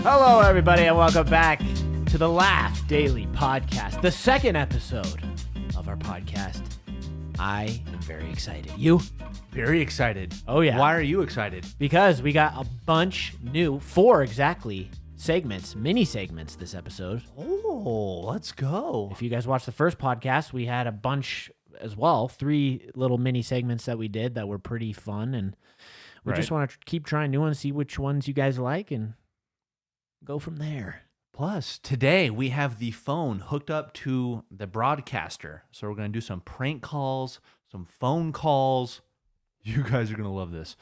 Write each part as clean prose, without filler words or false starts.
Hello, everybody, and welcome back to the Laugh Daily Podcast, the second episode of our podcast. I am very excited. You? Very excited. Oh, yeah. Why are you excited? Because we got a bunch new, 4 exactly, segments, mini segments this episode. Oh, let's go. If you guys watched the first podcast, we had a bunch as well, 3 little mini segments that we did that were pretty fun, and we just want to keep trying new ones, see which ones you guys like, and go from there. Plus, today we have the phone hooked up to the broadcaster. So we're going to do some prank calls, some phone calls. You guys are going to love this.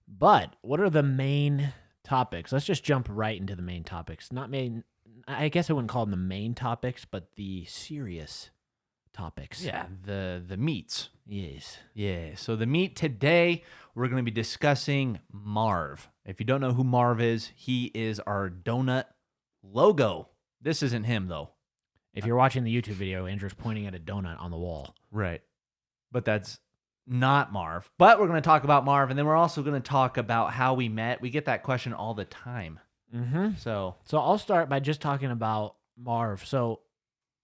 But what are the main topics? Let's just jump right into the main topics. I guess I wouldn't call them the main topics, but the serious topics. Yeah, the meats. Yes. Yeah, so the meat today, we're going to be discussing Marv. If you don't know who Marv is, he is our donut logo. This isn't him, though. If you're watching the YouTube video, Andrew's pointing at a donut on the wall. Right. But that's not Marv. But we're going to talk about Marv, and then we're also going to talk about how we met. We get that question all the time. Mm-hmm. So I'll start by just talking about Marv. So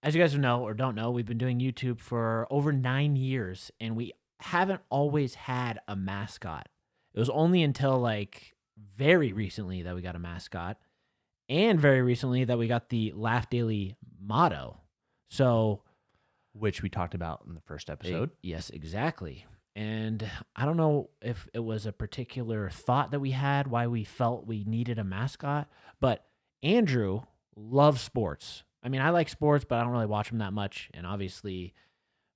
as you guys know or don't know, we've been doing YouTube for over 9 years, and we haven't always had a mascot. It was only until very recently that we got a mascot, and very recently that we got the Laugh Daily motto. So, which we talked about in the first episode. Yes, exactly. And I don't know if it was a particular thought that we had, why we felt we needed a mascot, but Andrew loves sports. I mean, I like sports, but I don't really watch them that much. And obviously,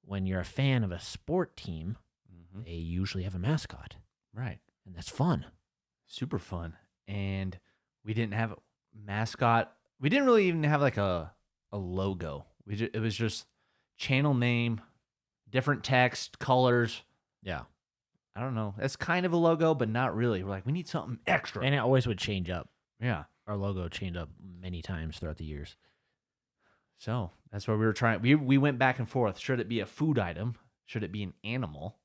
when you're a fan of a sport team, they usually have a mascot. Right. And that's fun. Super fun. And we didn't have a mascot. We didn't really even have a logo. It was just channel name, different text, colors. Yeah. I don't know. That's kind of a logo, but not really. We're like, we need something extra. And it always would change up. Yeah. Our logo changed up many times throughout the years. So that's why we were trying. We went back and forth. Should it be a food item? Should it be an animal?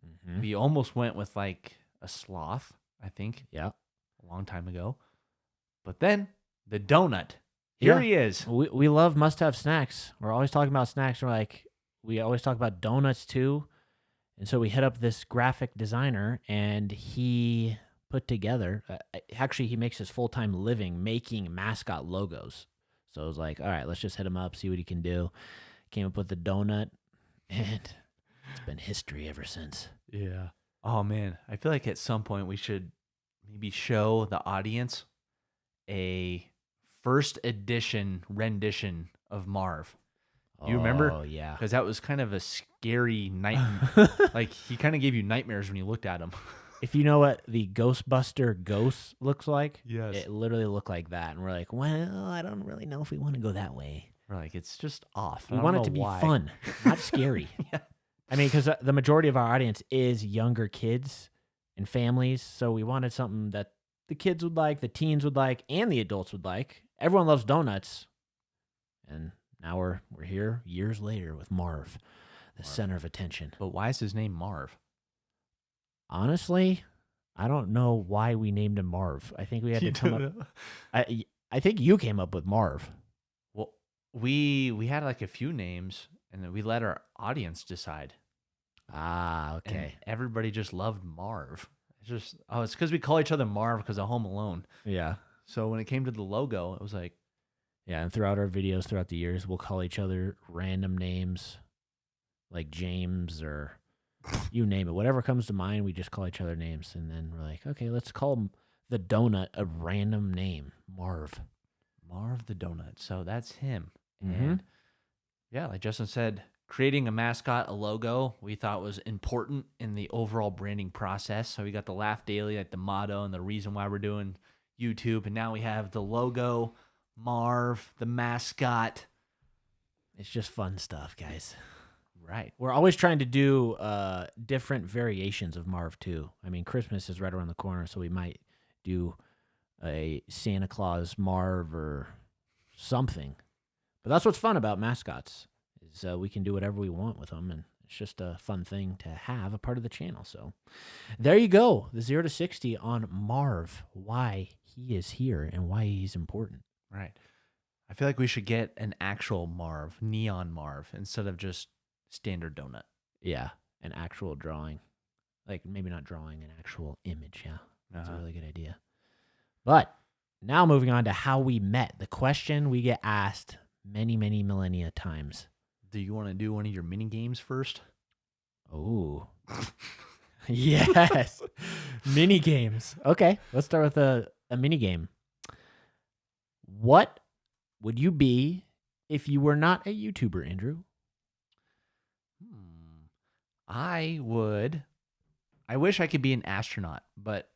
Mm-hmm. We almost went with a sloth, I think. Yeah. A long time ago. But then the donut. Here he is. We love must-have snacks. We're always talking about snacks. We always talk about donuts too. And so we hit up this graphic designer, and he put together, actually he makes his full-time living making mascot logos. So I was like, all right, let's just hit him up, see what he can do. Came up with the donut, and it's been history ever since. Yeah. Oh, man. I feel like at some point we should maybe show the audience a first edition rendition of Marv. Do you remember? Oh, yeah. Because that was kind of a scary night. He kind of gave you nightmares when you looked at him. If you know what the Ghostbuster ghost looks like, yes, it literally looked like that. And we're like, well, I don't really know if we want to go that way. We're like, it's just off. We want it to be fun, not scary. Yeah. I mean, because the majority of our audience is younger kids and families. So we wanted something that the kids would like, the teens would like, and the adults would like. Everyone loves donuts. And now we're here years later with Marv, the center of attention. But why is his name Marv? Honestly, I don't know why we named him Marv. I think we had to come up. I think you came up with Marv. Well, we had a few names, and then we let our audience decide. Ah, okay. And everybody just loved Marv. It's because we call each other Marv because of Home Alone. Yeah. So when it came to the logo, it was like, yeah, and throughout our videos throughout the years, we'll call each other random names like James or you name it. Whatever comes to mind, we just call each other names. And then we're like, okay, let's call the donut a random name, Marv. Marv the donut. So that's him. Mm-hmm. And yeah, like Justin said, creating a mascot, a logo, we thought was important in the overall branding process. So we got the Laugh Daily, like the motto and the reason why we're doing YouTube. And now we have the logo, Marv, the mascot. It's just fun stuff, guys. Right. We're always trying to do different variations of Marv, too. I mean, Christmas is right around the corner, so we might do a Santa Claus Marv or something. But that's what's fun about mascots, is we can do whatever we want with them, and it's just a fun thing to have a part of the channel. So there you go, the 0 to 60 on Marv, why he is here and why he's important. Right. I feel like we should get an actual Marv, neon Marv, instead of just standard donut. Yeah, an actual drawing. Like maybe not drawing, an actual image. Yeah, that's a really good idea. But now moving on to how we met. The question we get asked many, many millennia times. Do you want to do one of your mini games first? Oh, yes. Mini games. Okay, let's start with a mini game. What would you be if you were not a YouTuber, Andrew? I wish I could be an astronaut, but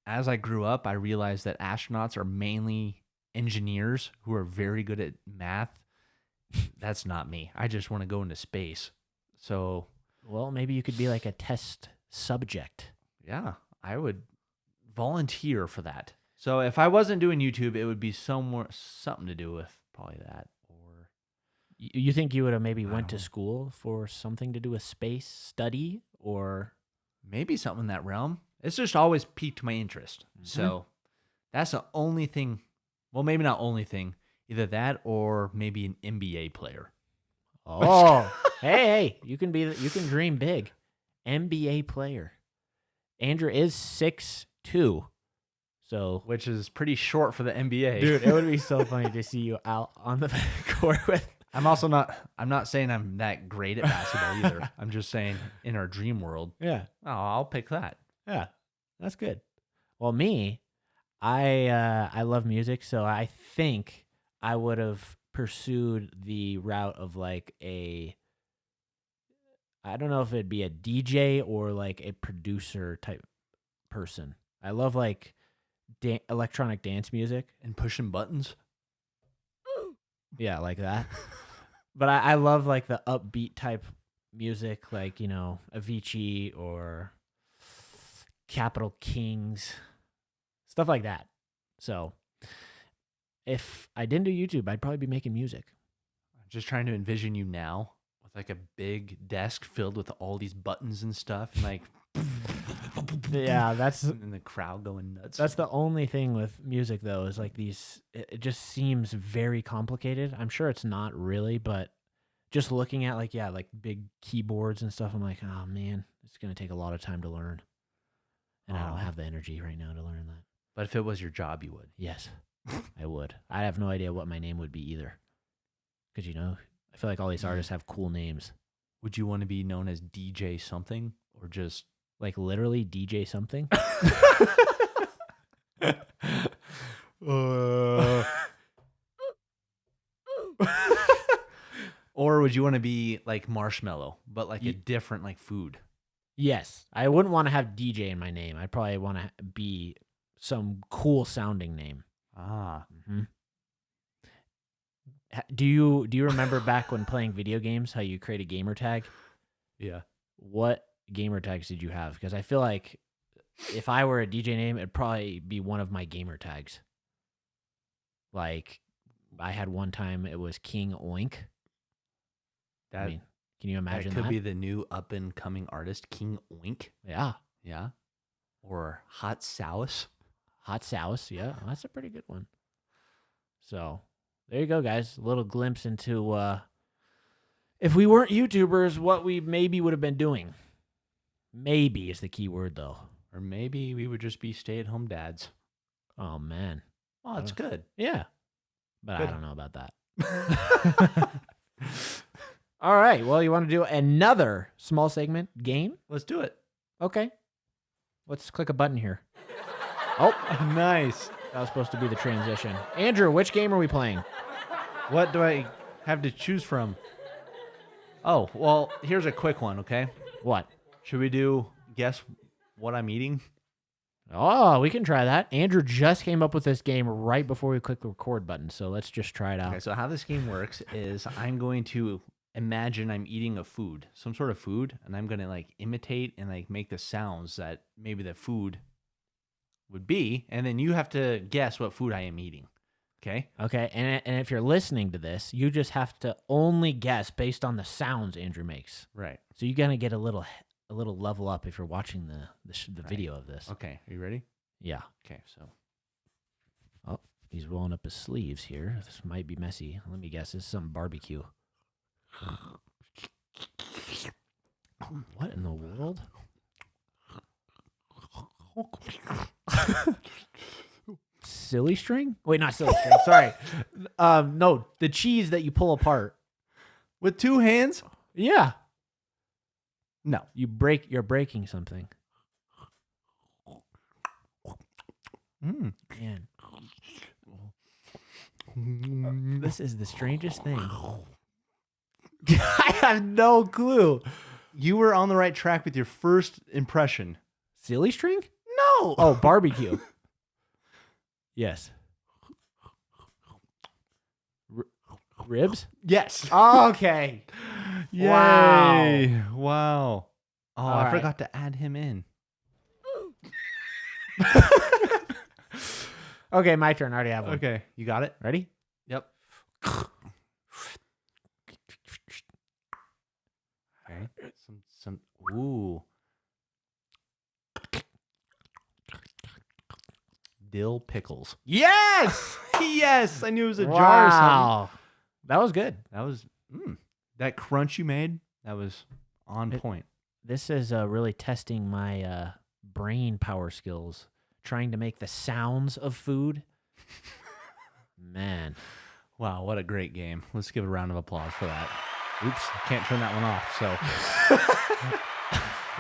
as I grew up, I realized that astronauts are mainly engineers who are very good at math. That's not me. I just want to go into space. So, Well, maybe you could be like a test subject. yeah, I would volunteer for that. So if I wasn't doing YouTube, it would be something to do with probably that. Or You think you would have maybe I went to don't know. school for something to do with space study or maybe something in that realm. It's just always piqued my interest. So that's the only thing. Well, maybe not only thing. Either that or maybe an NBA player. oh, hey, you can dream big. NBA player. Andrew is 6'2". So, Which is pretty short for the NBA. dude, it would be so funny to see you out on the court with. I'm not saying I'm that great at basketball either. I'm just saying in our dream world, Yeah. I'll pick that. Yeah. That's good. Well, me, I love music, so I think I would have pursued the route of like I don't know if it'd be a DJ or like a producer type person. I love like electronic dance music. And pushing buttons. Yeah, like that. But I love like the upbeat type music, like, Avicii or Capital Kings, stuff like that. So if I didn't do YouTube, I'd probably be making music. I'm just trying to envision you now with like a big desk filled with all these buttons and stuff, and like, Yeah, that's and the crowd going nuts. That's the only thing with music, though, is like it just seems very complicated. I'm sure it's not really, but just looking at like big keyboards and stuff, I'm like, oh man, it's going to take a lot of time to learn. And I don't have the energy right now to learn that. But if it was your job, you would. Yes, I would. I have no idea what my name would be either. Because, I feel like all these artists have cool names. Would you want to be known as DJ something or just Like literally DJ something. or would you want to be like Marshmallow, but like a different like food? Yes, I wouldn't want to have DJ in my name. I'd probably want to be some cool sounding name. Ah, Mm-hmm. Do you remember back when playing video games, how you create a gamer tag? yeah. What gamer tags did you have? Because I feel like if I were a DJ name, it'd probably be one of my gamer tags. Like I had one time, it was King Oink. That can you imagine could that? be the new up and coming artist, King Oink. Yeah, Yeah. Or Hot Sauce. Hot Sauce. Yeah, that's a pretty good one. So there you go, guys. A little glimpse into if we weren't YouTubers, what we maybe would have been doing. Maybe is the key word, though. Or maybe we would just be stay-at-home dads. Oh man. Oh, that's good. Yeah, but Good. I don't know about that. All right. Well, you want to do another small segment game? Let's do it. Okay. Let's click a button here. Oh, Nice. that was supposed to be the transition. Andrew, which game are we playing? What do I have to choose from? Oh, well, here's a quick one, okay? What? Should we do guess what I'm eating? Oh, we can try that. Andrew just came up with this game right before we click the record button, so let's just try it out. Okay, so how this game works is I'm going to imagine I'm eating a food, some sort of food, and I'm going to like imitate and like make the sounds that maybe the food would be, and then you have to guess what food I am eating. Okay? Okay, and if you're listening to this, you just have to only guess based on the sounds Andrew makes. Right. So you're gonna get a little level up if you're watching the video of this. Okay, are you ready? Yeah. Okay, so He's rolling up his sleeves here. This might be messy. Let me guess. This is some barbecue. What in the world? Silly string? Wait, not silly string. Sorry. No, the cheese that you pull apart. With 2 hands? Yeah. No. You're breaking something. Man. This is the strangest thing. I have no clue. You were on the right track with your first impression. Silly string? No. Oh, barbecue. Yes. Ribs? Yes. Oh, okay. Yay. Wow. Wow. Oh, All I right. forgot to add him in. Okay, my turn. I already have one. Okay. You got it? Ready? Yep. Okay. Some ooh. Dill pickles. Yes! Yes, I knew it was a jar or something. Wow. That was good. That was that crunch you made. That was on point. This is really testing my brain power skills, trying to make the sounds of food. Man. Wow, what a great game. Let's give a round of applause for that. Oops, can't turn that one off. So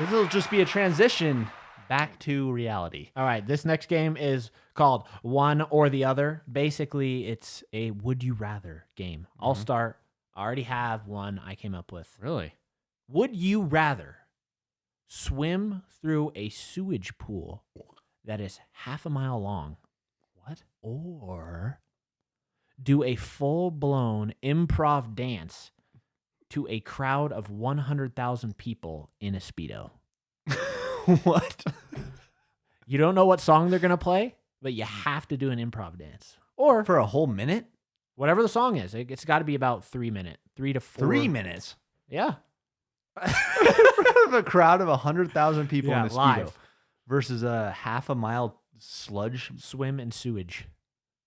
this will just be a transition back to reality. All right, this next game is called One or the Other. Basically, it's a would you rather game. I'll start. I already have one I came up with. Really? Would you rather swim through a sewage pool that is half a mile long? What? Or do a full-blown improv dance to a crowd of 100,000 people in a Speedo? What? You don't know what song they're going to play, but you have to do an improv dance. Or For a whole minute? whatever the song is. It's got to be about 3 minutes. 3 to 4. 3 minutes. Yeah. In front of a crowd of 100,000 people Yeah, in a Speedo live. versus a half a mile sludge. Swim in sewage.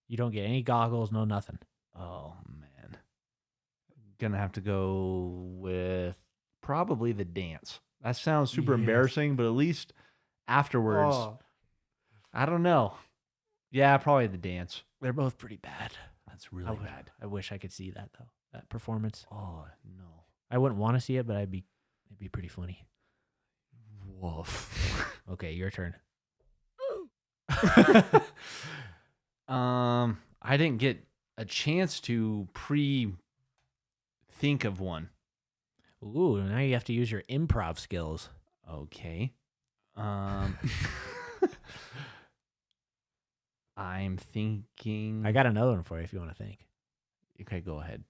You don't get any goggles, no nothing. Oh, man. Gonna have to go with probably the dance. That sounds super Yes. embarrassing, but at least afterwards, I don't know. Yeah, probably the dance. They're both pretty bad. That's really I bad. I wish I could see that, though. That performance. Oh, no. I wouldn't want to see it, but it'd be pretty funny. Woof. Okay, your turn. I didn't get a chance to think of one. Ooh, now you have to use your improv skills. Okay. I'm thinking. I got another one for you if you want to think. Okay, go ahead.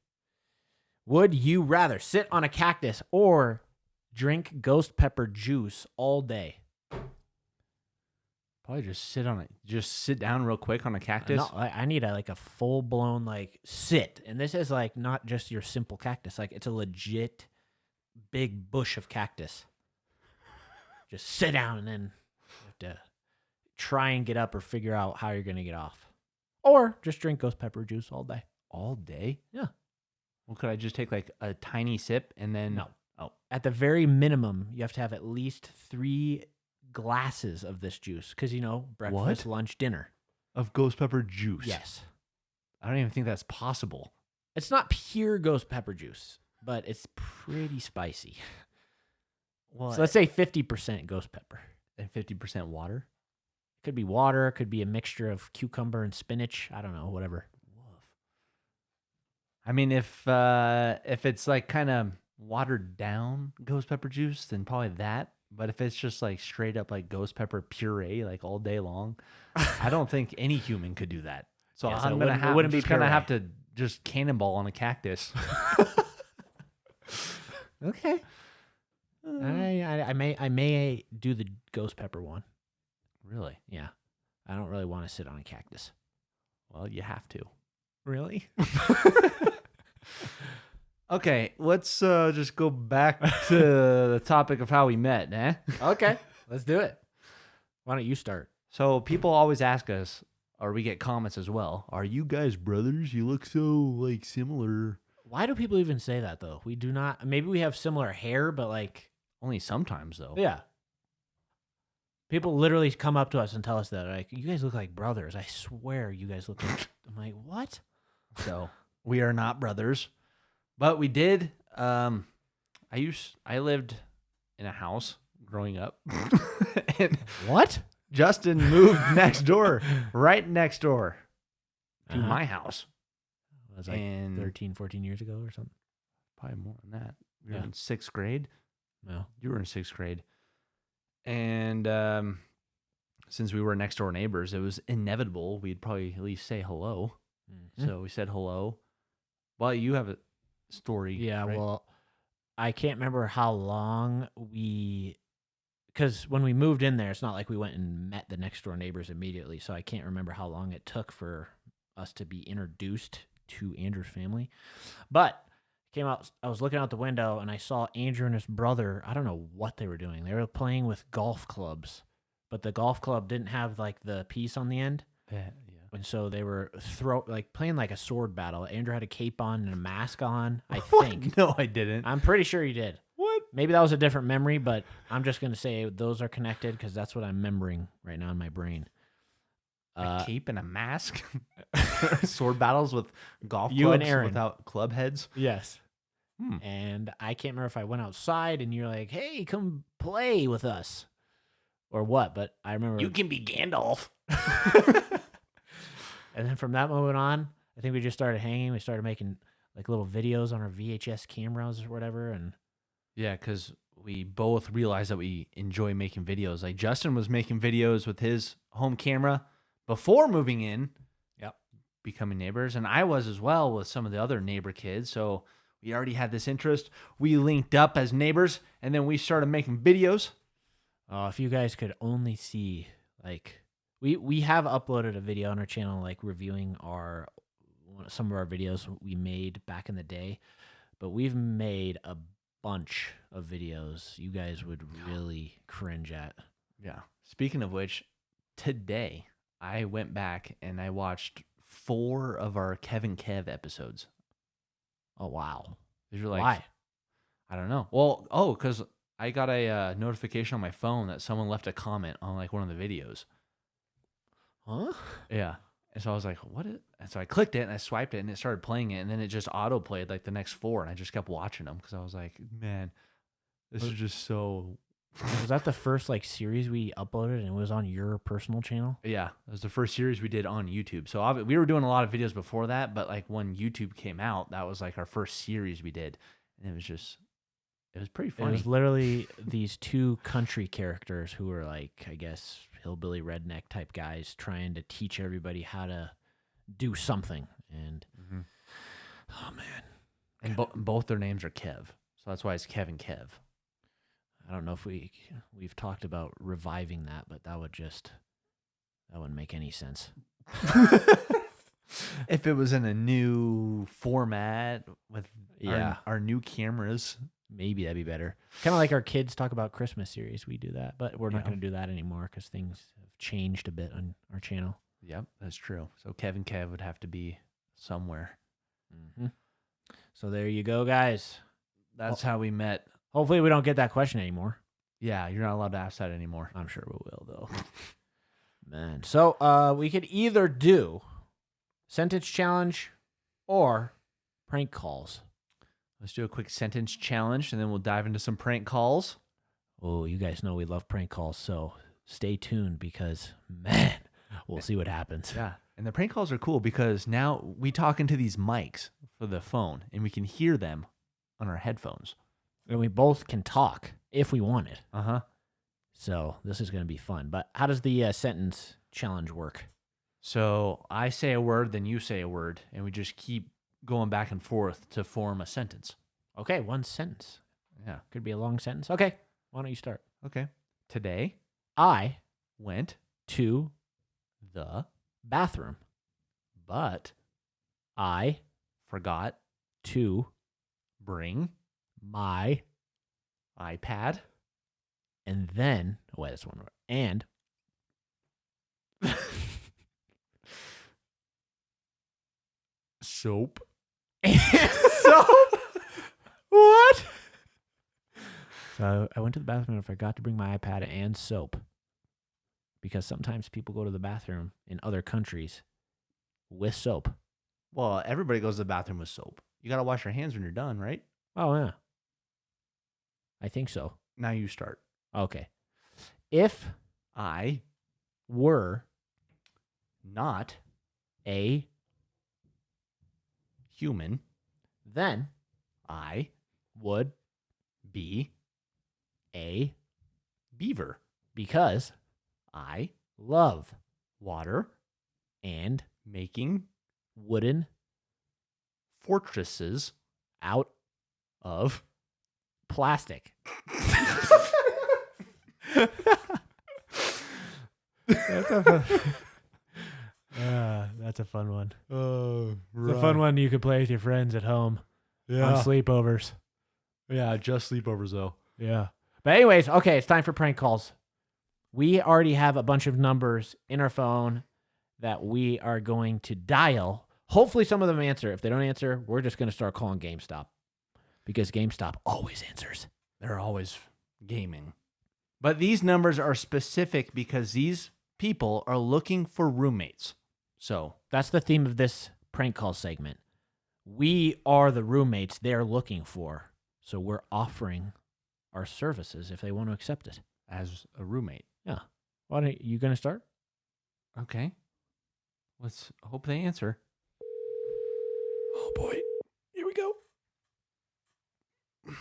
Would you rather sit on a cactus or drink ghost pepper juice all day? Probably just sit on it. Just sit down real quick on a cactus. No, I need a full blown sit, and this is not just your simple cactus. It's a legit big bush of cactus. Just sit down and then you have to try and get up or figure out how you're gonna get off, or just drink ghost pepper juice all day. All day? Yeah. Well, could I just take a tiny sip and then? No. Oh, At the very minimum, you have to have at least 3 glasses of this juice because breakfast, lunch, dinner. of ghost pepper juice. Yes. I don't even think that's possible. It's not pure ghost pepper juice, but it's pretty spicy. Well, So let's say 50% ghost pepper. and 50% water. Could be water, could be a mixture of cucumber and spinach. I don't know, whatever. I mean, if it's kind of watered down ghost pepper juice, then probably that. But if it's just straight up ghost pepper puree all day long, I don't think any human could do that. So Yeah, so I'm it gonna wouldn't- have it wouldn't be just gonna puree. have to just cannonball on a cactus. Okay. I may do the ghost pepper one. Really? Yeah. I don't really want to sit on a cactus. Well, you have to. Really? Okay, let's just go back to the topic of how we met, eh? Okay. Let's do it. Why don't you start? So people always ask us, Or we get comments as well. Are you guys brothers? You look so like similar. Why do people even say that though? We do not. Maybe we have similar hair, but like, Only sometimes though. yeah. People literally come up to us and tell us that, like, you guys look like brothers. I swear you guys look like. I'm like, what? So we are not brothers, but we did. I lived in a house growing up, and What? Justin moved next door, right next door to Uh-huh. my house. It was like And 13, 14 years ago or something. probably more than that. We were Yeah. in 6th grade. No. You were in 6th grade. And since we were next door neighbors, it was inevitable we'd probably at least say hello. Mhm. So we said hello. Well, you have a story. Yeah, right? well, I can't remember how long because when we moved in there, it's not like we went and met the next door neighbors immediately. So I can't remember how long it took for us to be introduced to Andrew's family. But came out, I was looking out the window and I saw Andrew and his brother. I don't know what they were doing. They were playing with golf clubs, but the golf club didn't have like the piece on the end. Yeah. And so they were playing like a sword battle. Andrew had a cape on and a mask on, I What? think. No, I didn't. I'm pretty sure he did. What? Maybe that was a different memory, but I'm just going to say those are connected because that's what I'm remembering right now in my brain. A cape and a mask? Sword battles with golf You clubs and Aaron. without club heads? Yes. Hmm. And I can't remember if I went outside and you're like, hey, come play with us or what, but I remember. can be Gandalf. And then from that moment on, I think we just started hanging. We started making like little videos on our VHS cameras or whatever. And Yeah, because we both realized that we enjoy making videos. Like Justin was making videos with his home camera before moving in. Yep. Becoming neighbors. And I was as well with some of the other neighbor kids. So we already had this interest. We linked up as neighbors and then we started making videos. if you guys could only see, like, we have uploaded a video on our channel, like reviewing some of our videos we made back in the day, but we've made a bunch of videos you guys would really cringe at. Yeah. Speaking of which, today I went back and I watched 4 of our Kevin Kev episodes. Oh wow! These were like, Why? I don't know. Well, because I got a notification on my phone that someone left a comment on like one of the videos. Huh? Yeah. And so I was like, what is... And so I clicked it and I swiped it and it started playing it. And then it just auto played like the next 4. And I just kept watching them because I was like, man, this is just so... Was that the first like series we uploaded and it was on your personal channel? Yeah. It was the first series we did on YouTube. So we were doing a lot of videos before that. But like when YouTube came out, that was like our first series we did. And it was pretty It funny. was literally these 2 country characters who were like, I guess, hillbilly redneck type guys trying to teach everybody how to do something. And Mhm. oh man, And both their names are Kev. So that's why it's Kevin Kev. I don't know if we've talked about reviving that, but that wouldn't make any sense. If it was in a new format with Yeah. our new cameras. Maybe that'd be better. Kind of like our kids talk about Christmas series. We do that, but we're not Yeah. going to do that anymore because things have changed a bit on our channel. Yep, that's true. So Kevin Kev would have to be somewhere. Mm-hmm. So there you go, guys. That's how we met. Hopefully we don't get that question anymore. Yeah, you're not allowed to ask that anymore. I'm sure we will, though. Man. So we could either do sentence challenge or prank calls. Let's do a quick sentence challenge and then we'll dive into some prank calls. Oh, you guys know we love prank calls, so stay tuned because, man, we'll see what happens. Yeah. And the prank calls are cool because now we talk into these mics for the phone and we can hear them on our headphones. And we both can talk if we want it. Uh-huh. So this is going to be fun. But how does the sentence challenge work? So I say a word, then you say a word, and we just keep going back and forth to form a sentence. Okay, one sentence. Yeah. Could be a long sentence. Okay, why don't you start? Okay. Today I went to the bathroom. but I forgot to bring my, iPad. and then, oh wait, that's one word. And soap. Soap? What? So I went to the bathroom and I forgot to bring my iPad and soap. Because sometimes people go to the bathroom in other countries with soap. Well, everybody goes to the bathroom with soap. You got to wash your hands when you're done, right? Oh, yeah. I think so. Now you start. Okay. If I were not a human, then I would be a beaver. because I love water and making wooden fortresses out of plastic. That's a fun one. Oh, It's a fun one you could play with your friends at home on sleepovers. Yeah, just sleepovers though. Yeah. But anyways, okay, it's time for prank calls. We already have a bunch of numbers in our phone that we are going to dial. Hopefully some of them answer. If they don't answer, we're just going to start calling GameStop because GameStop always answers. They're always gaming. But these numbers are specific because these people are looking for roommates. So That's the theme of this prank call segment. We are the roommates they're looking for. So we're offering our services if they want to accept it. as a roommate. Yeah. Why don't you going to start? Okay. Let's hope they answer. Oh boy. Here we go. I'm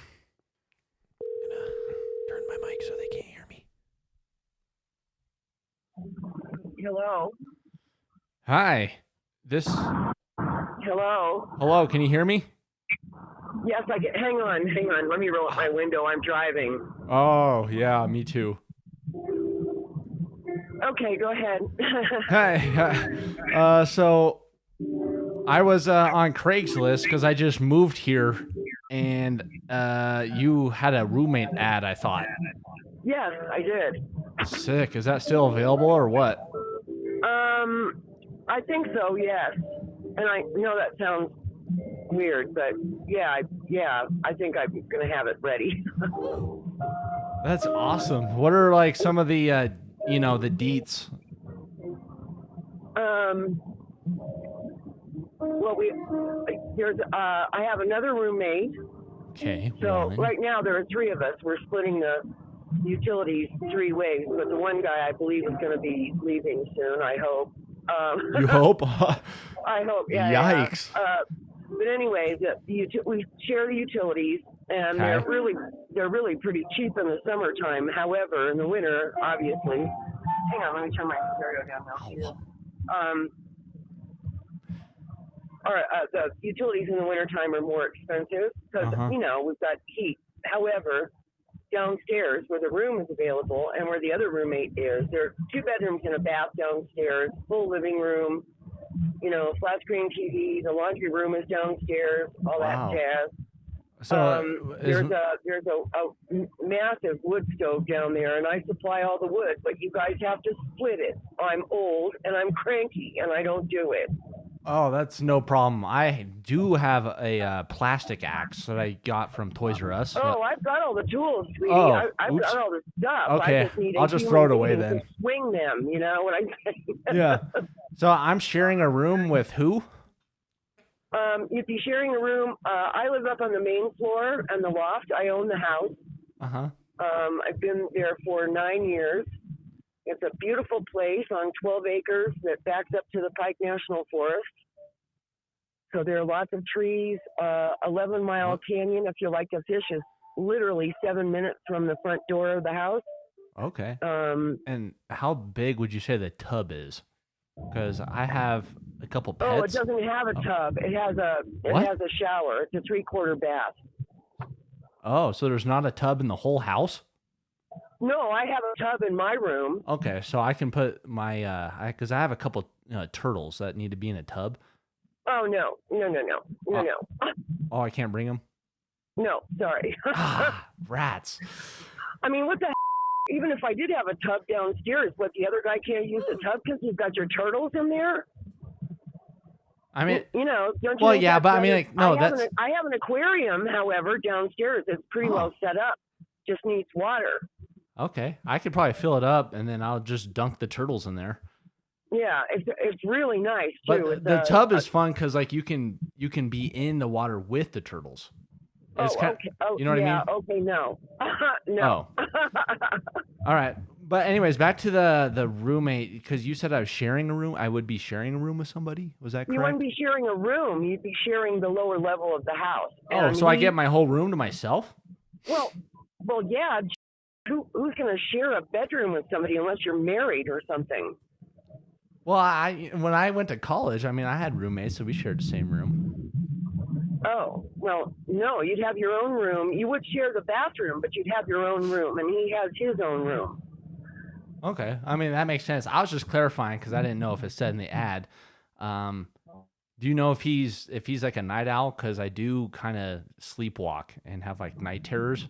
gonna turn my mic so they can't hear me. Hello. Hi. Hello. Hello, can you hear me? Yes, I can. Hang on. Let me roll up my window. I'm driving. Oh, yeah, me too. Okay, go ahead. Hi. So I was on Craigslist because I just moved here, and you had a roommate ad, I thought. Yes, I did. Sick. Is that still available or what? I think so. Yes. And I know that sounds weird, but yeah, I think I'm gonna have it ready. That's awesome. What are like some of the the deets? Well, I have another roommate. Okay. So right now there are three of us. We're splitting the utilities three ways, but the one guy I believe is going to be leaving soon. I hope. You hope? I hope. Yeah. Yikes. Yeah. But anyways, we share the utilities, and Okay. they're really pretty cheap in the summertime. However, in the winter, obviously. Hang on, let me turn my stereo down now. The utilities in the wintertime are more expensive because, we've got heat. However, downstairs where the room is available and where the other roommate is, there are 2 bedrooms and a bath downstairs, full living room, flat screen TV, the laundry room is downstairs, all Wow. that jazz. So There's a massive wood stove down there, and I supply all the wood, but you guys have to split it. I'm old and I'm cranky, and I don't do it. Oh, that's no problem. I do have a plastic axe that I got from Toys R Us. Oh, I've got all the tools, sweetie. Oh, I've oops. got all the stuff. Okay, I just need I'll a just human throw it away being then. to swing them, you know what I'm saying? Yeah. So I'm sharing a room with who? You'd be sharing a room. I live up on the main floor and the loft. I own the house. Uh-huh. I've been there for 9 years. It's a beautiful place on 12 acres that backs up to the Pike National Forest. So there are lots of trees. 11 Mile Canyon, if you like to fish, is literally 7 minutes from the front door of the house. Okay. And how big would you say the tub is? Because I have a couple pets. Oh, it doesn't have a tub. It has a shower. It's a 3/4 bath. Oh, so there's not a tub in the whole house? No, I have a tub in my room. Okay, so I can put my because I have a couple turtles that need to be in a tub. Oh no. Oh, I can't bring them. No, sorry. Rats. I mean, what the? Even if I did have a tub downstairs, what, the other guy can't use the tub because you've got your turtles in there? I mean, don't you well, think yeah, that's but I mean, better? like, no, that's I have an aquarium, however, downstairs. It's pretty well set up. Just needs water. okay. I could probably fill it up, and then I'll just dunk the turtles in there. Yeah, it's really nice But too. the tub is fun because like you can be in the water with the turtles. It's okay. You know what I mean? Okay, no. No. Oh. All right. But anyways, back to the roommate, because you said I was sharing a room. I would be sharing a room with somebody. Was that correct? You wouldn't be sharing a room. You'd be sharing the lower level of the house. Oh, so I get my whole room to myself? Well, yeah. Who's going to share a bedroom with somebody unless you're married or something? Well, when I went to college, I mean, I had roommates, so we shared the same room. Oh, well, no, you'd have your own room. You would share the bathroom, but you'd have your own room, and he has his own room. Okay. I mean, that makes sense. I was just clarifying because I didn't know if it said in the ad. Do you know if he's like a night owl? Because I do kind of sleepwalk and have like night terrors.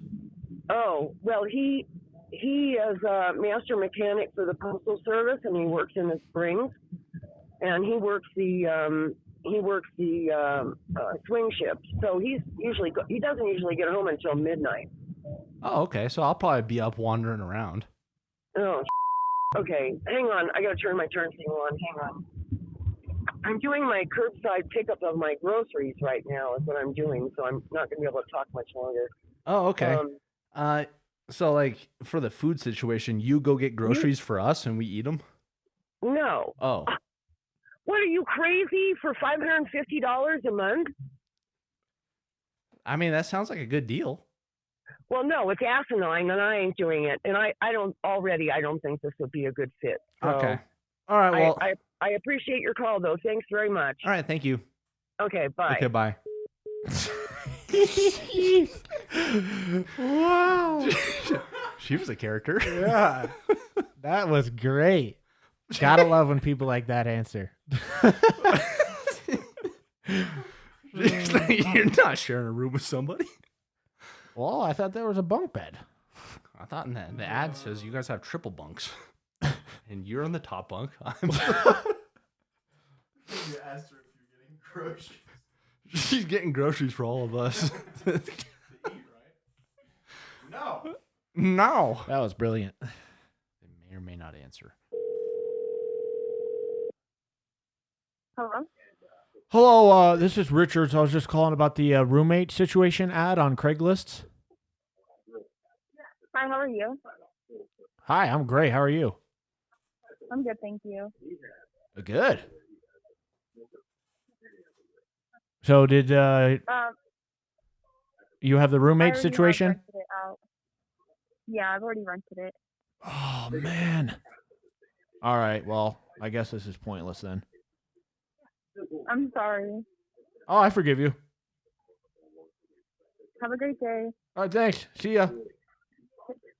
Oh, well, he is a master mechanic for the Postal Service, and he works in the Springs, and he works the swing shift. So he doesn't usually get home until midnight. Oh, okay. So I'll probably be up wandering around. Oh, okay. Hang on. I got to turn my turn signal on. Hang on. I'm doing my curbside pickup of my groceries right now is what I'm doing, so I'm not going to be able to talk much longer. Oh, okay. So like for the food situation, you go get groceries for us and we eat them? No. Oh. What, are you crazy for $550 a month? I mean, that sounds like a good deal. Well, no, it's asinine, and I ain't doing it. And I don't think this would be a good fit. So Okay. All right. Well, I appreciate your call, though. Thanks very much. all right. Thank you. Okay, bye. Okay, bye. Wow. She was a character. Yeah. That was great. Gotta love when people like that answer. You're not sharing a room with somebody. Well, I thought there was a bunk bed. I thought in the ad says you guys have triple bunks. And you're on the top bunk. You asked her if you're getting groceries. She's getting groceries for all of us. To eat, right? No. No. That was brilliant. They may or may not answer. Hello? Hello, this is Richards. I was just calling about the roommate situation ad on Craigslist. Hi, how are you? Hi, I'm great. How are you? I'm good, thank you. Good. So did you have the I roommate already situation? rented it out. Yeah, I've already rented it. Oh, man. All right, well, I guess this is pointless then. I'm sorry. Oh, I forgive you. Have a great day. All right, thanks. See ya.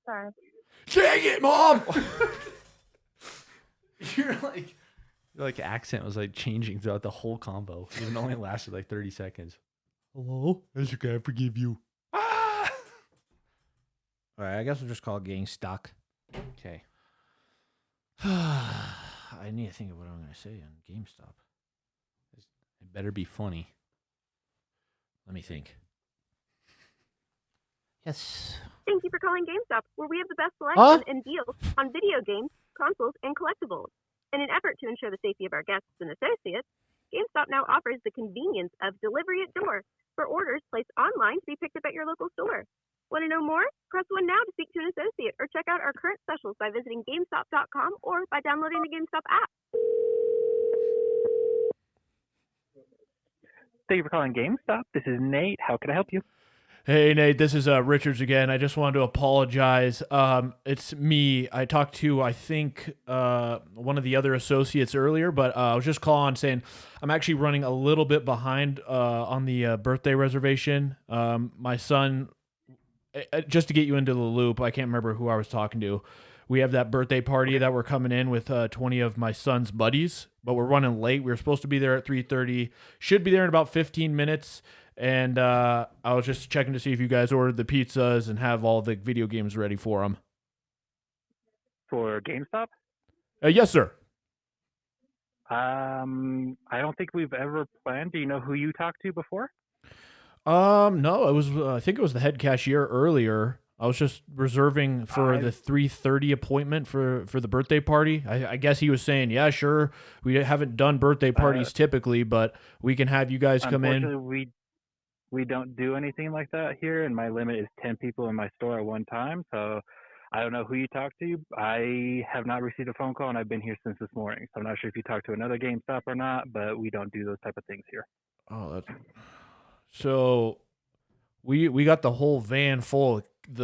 Bye. Dang it, Mom! Your accent was like changing throughout the whole combo. Even only lasted like 30 seconds. Hello? That's okay, I forgive you. Ah! All right, I guess we'll just call it getting stuck. Okay. I need to think of what I'm going to say on GameStop. It better be funny. Let me think. Yes. Thank you for calling GameStop, where we have the best selection and deals on video games, consoles, and collectibles. In an effort to ensure the safety of our guests and associates, GameStop now offers the convenience of delivery at door for orders placed online to be picked up at your local store. Want to know more? Press 1 now to speak to an associate or check out our current specials by visiting GameStop.com or by downloading the GameStop app. Thank you for calling GameStop. This is Nate. How can I help you? Hey, Nate, this is Richards again. I just wanted to apologize. It's me. I talked to, I think, one of the other associates earlier, but I was just calling saying I'm actually running a little bit behind on the birthday reservation. My son, just to get you into the loop, I can't remember who I was talking to. We have that birthday party that we're coming in with 20 of my son's buddies, but we're running late. We were supposed to be there at 3:30. Should be there in about 15 minutes. And I was just checking to see if you guys ordered the pizzas and have all the video games ready for them. For GameStop? Yes, sir. I don't think we've ever planned. Do you know who you talked to before? No, it was I think it was the head cashier earlier. I was just reserving for the 3:30 appointment for the birthday party. I guess he was saying, yeah, sure. We haven't done birthday parties typically, but we can have you guys come in. Unfortunately, we don't do anything like that here, and my limit is 10 people in my store at one time. So I don't know who you talked to. I have not received a phone call, and I've been here since this morning. So I'm not sure if you talked to another GameStop or not, but we don't do those type of things here. Oh, that's so we got the whole van full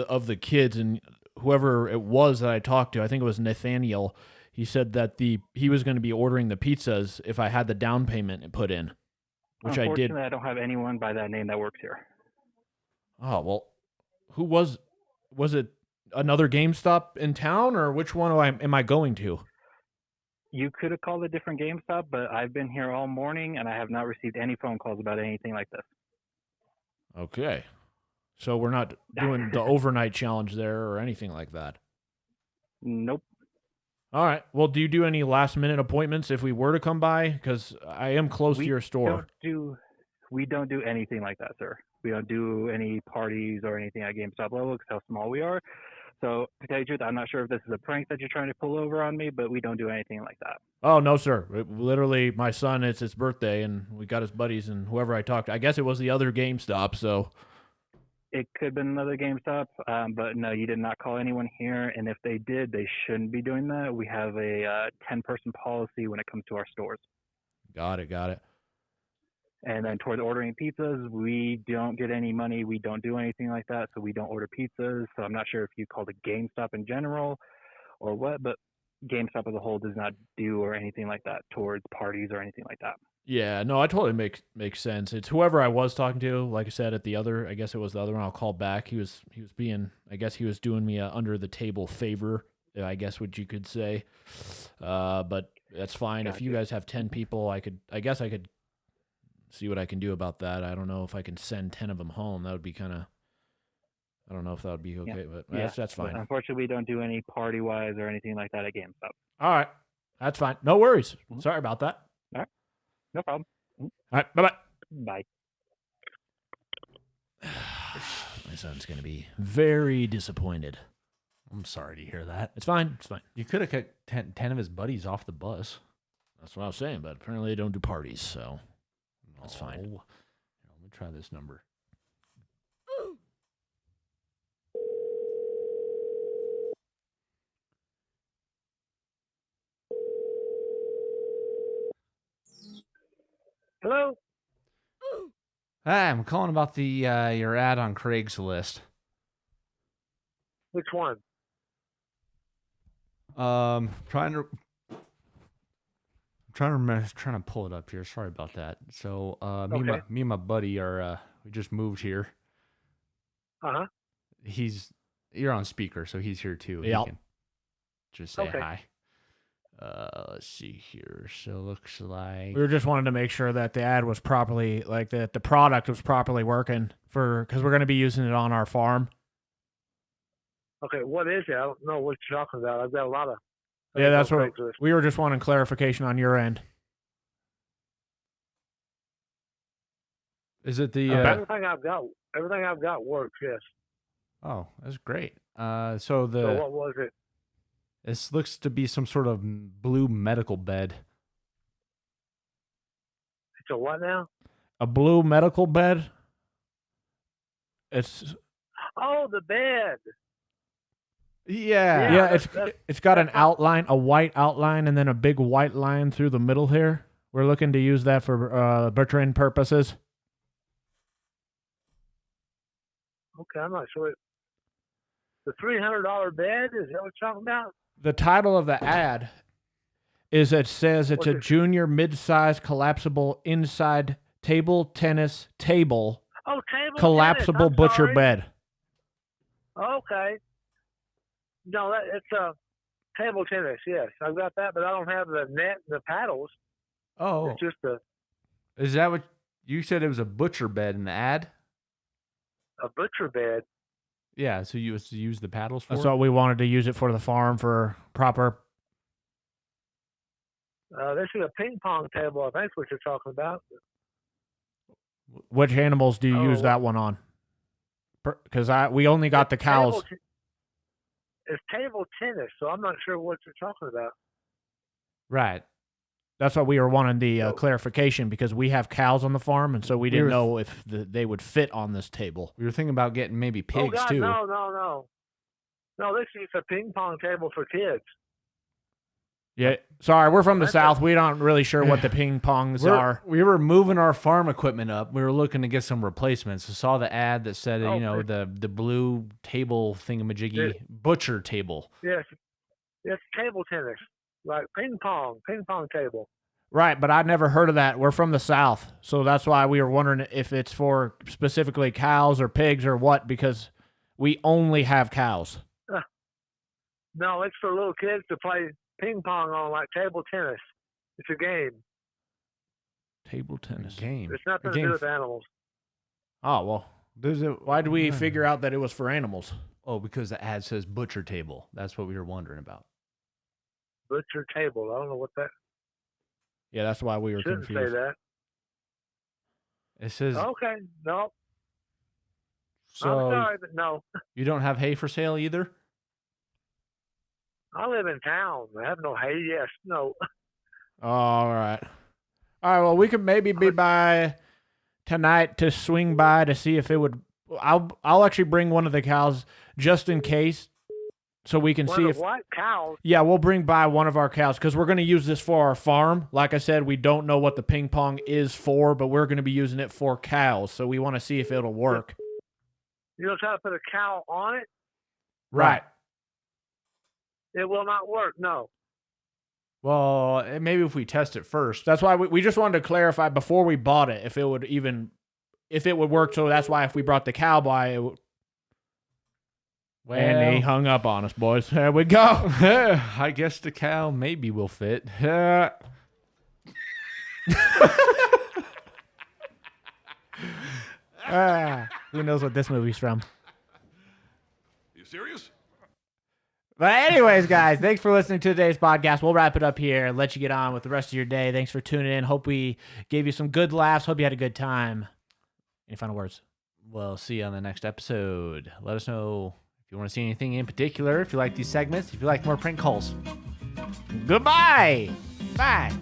of the kids, and whoever it was that I talked to, I think it was Nathaniel. He said that he was going to be ordering the pizzas if I had the down payment put in, which I did. Unfortunately, I don't have anyone by that name that works here. Oh well, who was it? Another GameStop in town, or which one am I going to? You could have called a different GameStop, but I've been here all morning, and I have not received any phone calls about anything like this. Okay. So we're not doing the overnight challenge there or anything like that? Nope. All right. Well, do you do any last-minute appointments if we were to come by? Because I am close to your store. We don't do anything like that, sir. We don't do any parties or anything at GameStop level because how small we are. So, to tell you the truth, I'm not sure if this is a prank that you're trying to pull over on me, but we don't do anything like that. Oh, no, sir. Literally, my son, it's his birthday, and we got his buddies and whoever I talked to. I guess it was the other GameStop, so... It could have been another GameStop, but no, you did not call anyone here, and if they did, they shouldn't be doing that. We have a 10-person policy when it comes to our stores. Got it. And then towards ordering pizzas, we don't get any money. We don't do anything like that, so we don't order pizzas. So I'm not sure if you called it GameStop in general or what, but GameStop as a whole does not do or anything like that towards parties or anything like that. Yeah, no, I totally makes sense. It's whoever I was talking to. Like I said, at the other, I guess it was the other one. I'll call back. He was being, I guess he was doing me a under the table favor, I guess what you could say. But that's fine. Gotcha. If you guys have 10 people, I guess I could see what I can do about that. I don't know if I can send 10 of them home. That would be kind of, I don't know if that would be okay, but that's fine. But unfortunately, we don't do any party wise or anything like that at GameStop. All right, that's fine. No worries. Sorry about that. All right. No problem. All right. Bye-bye. Bye. My son's going to be very disappointed. I'm sorry to hear that. It's fine. You could have cut 10 of his buddies off the bus. That's what I was saying, but apparently they don't do parties, so that's fine. Here, let me try this number. Hello? Hi, I'm calling about the your ad on Craigslist. Which one? Trying to remember, trying to pull it up here. Sorry about that. So, me and my buddy are we just moved here. Uh-huh. You're on speaker, so he's here too. Yeah. Just say hi. Let's see here. So it looks like we were just wanting to make sure that the ad was properly, like that the product was properly working because we're going to be using it on our farm. Okay, what is it? I don't know what you're talking about. I've got a lot of. Yeah, that's what we were just wanting clarification on your end. Is it the everything I've got works? Yes. Oh, that's great. So what was it? This looks to be some sort of blue medical bed. It's a what now? A blue medical bed? The bed. Yeah. It's got an outline, a white outline, and then a big white line through the middle here. We're looking to use that for butchering purposes. Okay, I'm not sure. The $300 bed, is that what you're talking about? The title of the ad is it says it's a junior mid-size collapsible inside table tennis table. Oh, table collapsible tennis. Butcher bed. Okay. No, it's table tennis. Yes, I've got that, but I don't have the net and the paddles. Oh, it's just a. Is that what you said? It was a butcher bed in the ad. A butcher bed. Yeah, so you use the paddles for. So we wanted to use it for the farm for proper This is a ping pong table. I think what you're talking about. Which animals do you use Oh. that one on? Because we only got the cows. It's table tennis, so I'm not sure what you're talking about. Right. That's what we were wanting the Oh. clarification, because we have cows on the farm, and so we We didn't were- know if they would fit on this table. We were thinking about getting maybe pigs oh God, too. no. No, this is a ping pong table for kids. Yeah, sorry, we're from the That's south. We aren't really sure what the ping pongs are. We were moving our farm equipment up. We were looking to get some replacements. I saw the ad that said, Oh, you know, good. the blue table thingamajiggy butcher table. Yes, it's table tennis, like ping pong table. Right, but I'd never heard of that. We're from the south, so that's why we were wondering if it's for specifically cows or pigs or what, because we only have cows. No, it's for little kids to play ping pong on, like table tennis. It's a game. Table tennis. Game. It's nothing A to game do with animals. Oh, well. Why did we figure out that it was for animals? Oh, because the ad says butcher table. That's what we were wondering about. Butcher table. I don't know what that. Yeah, that's why we were Shouldn't confused. say that. It says, Okay, no. so I'm sorry, but no. you don't have hay for sale either? I live in town. I have no hay. Yes, no. All right. All right, well, we could maybe be by tonight to swing by to see if it would. I'll actually bring one of the cows just in case, so we can One see of if. what cows? Yeah, we'll bring by one of our cows because we're going to use this for our farm. Like I said, we don't know what the ping pong is for, but we're going to be using it for cows, so we want to see if it'll work. You don't try to put a cow on it. Right. It will not work. No. Well, maybe if we test it first. That's why we just wanted to clarify before we bought it if it would work. So that's why if we brought the cow by, it would. And he hung up on us, boys. There we go. I guess the cow maybe will fit. Who knows what this movie's from? You serious? But anyways, guys, thanks for listening to today's podcast. We'll wrap it up here and let you get on with the rest of your day. Thanks for tuning in. Hope we gave you some good laughs. Hope you had a good time. Any final words? We'll see you on the next episode. Let us know if you want to see anything in particular, if you like these segments, if you like more prank calls. Goodbye. Bye.